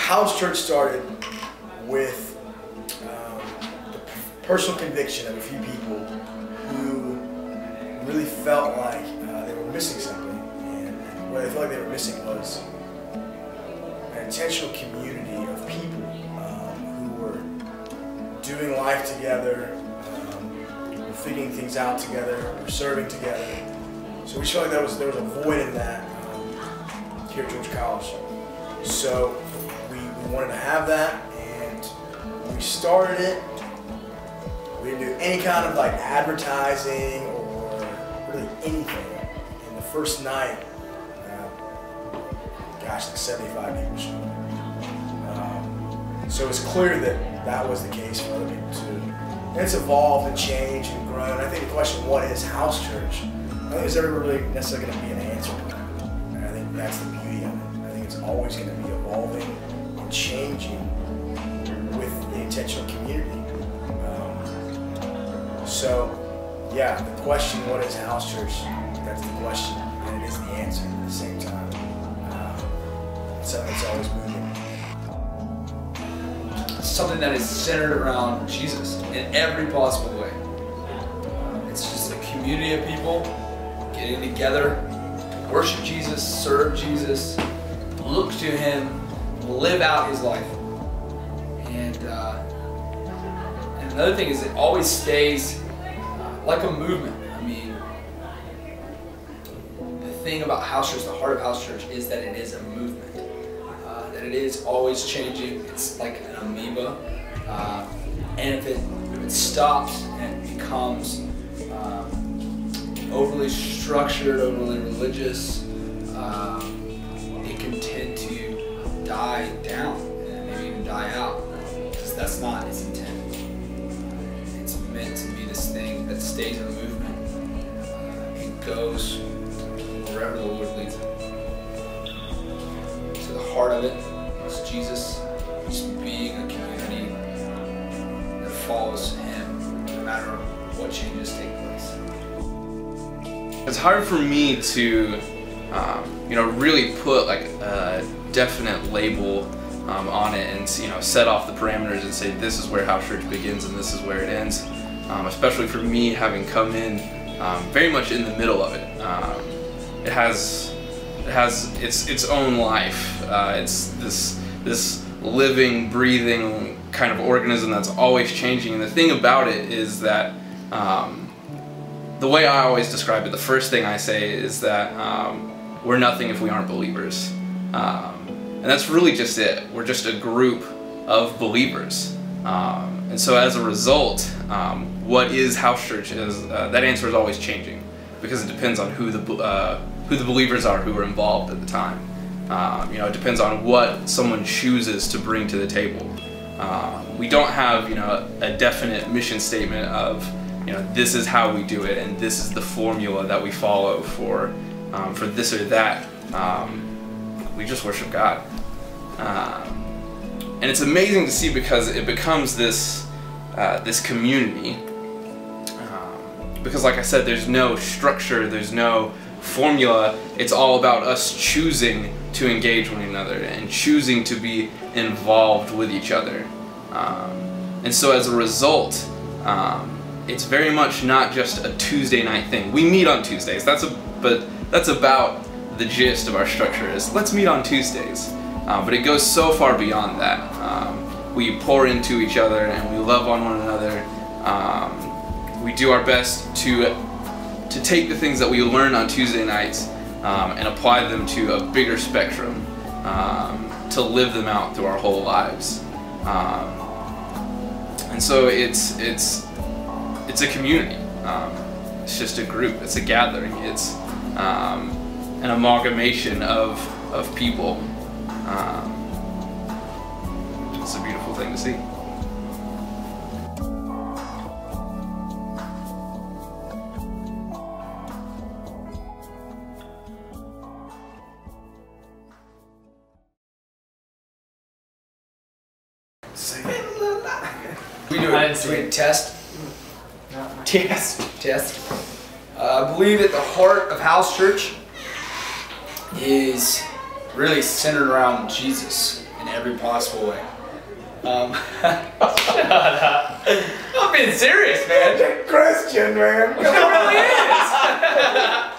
house church started with the personal conviction of a few people who really felt like they were missing something, and what they felt like they were missing was an intentional community of people who were doing life together, were figuring things out together, were serving together. So we felt like there was a void in that here at George College. So we wanted to have that, and we started it. We didn't do any kind of like advertising or really anything. And the first night, gosh, like 75 people showed up. So it's clear that that was the case for other people too. And it's evolved and changed and grown. I think the question, what is house church? I don't think there's ever really necessarily going to be an answer to that. And I think that's the beauty of it. I think it's always going to be evolving and changing with the intentional community. So, yeah, the question, what is house church? That's the question, and it is the answer at the same time. So it's always moving. Something that is centered around Jesus in every possible way. It's just a community of people getting together to worship Jesus, serve Jesus, look to Him, live out His life. And another thing is it always stays like a movement. I mean, the thing about house church, the heart of house church, is that it is a movement. That it is always changing. It's like an amoeba. And if it stops and it becomes overly structured, overly religious, it can tend to die down and maybe even die out, because that's not its intent. It's meant to be this thing that stays in movement and goes wherever the Lord leads it. So the heart of it is Jesus, just being a community that follows Him no matter what changes take place. It's hard for me to, really put like a definite label on it and set off the parameters and say this is where house church begins and this is where it ends. Especially for me, having come in very much in the middle of it. It has its own life. It's this living, breathing kind of organism that's always changing. And the thing about it is that the way I always describe it, the first thing I say is that we're nothing if we aren't believers. And that's really just it. We're just a group of believers. And so as a result, what is house church is, that answer is always changing, because it depends on who the believers are who are involved at the time. It depends on what someone chooses to bring to the table. We don't have a definite mission statement of this is how we do it and this is the formula that we follow for this or that. We just worship God. And it's amazing to see, because it becomes this community. Because like I said, there's no structure, there's no formula. It's all about us choosing to engage one another and choosing to be involved with each other. And so as a result, it's very much not just a Tuesday night thing. We meet on Tuesdays, but that's about the gist of our structure, is let's meet on Tuesdays. But it goes so far beyond that. We pour into each other and we love on one another. We do our best to take the things that we learn on Tuesday nights and apply them to a bigger spectrum, to live them out through our whole lives. And so it's a community. It's just a group. It's a gathering. It's an amalgamation of people. It's a beautiful thing to see. We do a test. Test. I believe that the heart of house church is really centered around Jesus. in every possible way. Shut up. I'm being serious, man. Christian, man. It really is.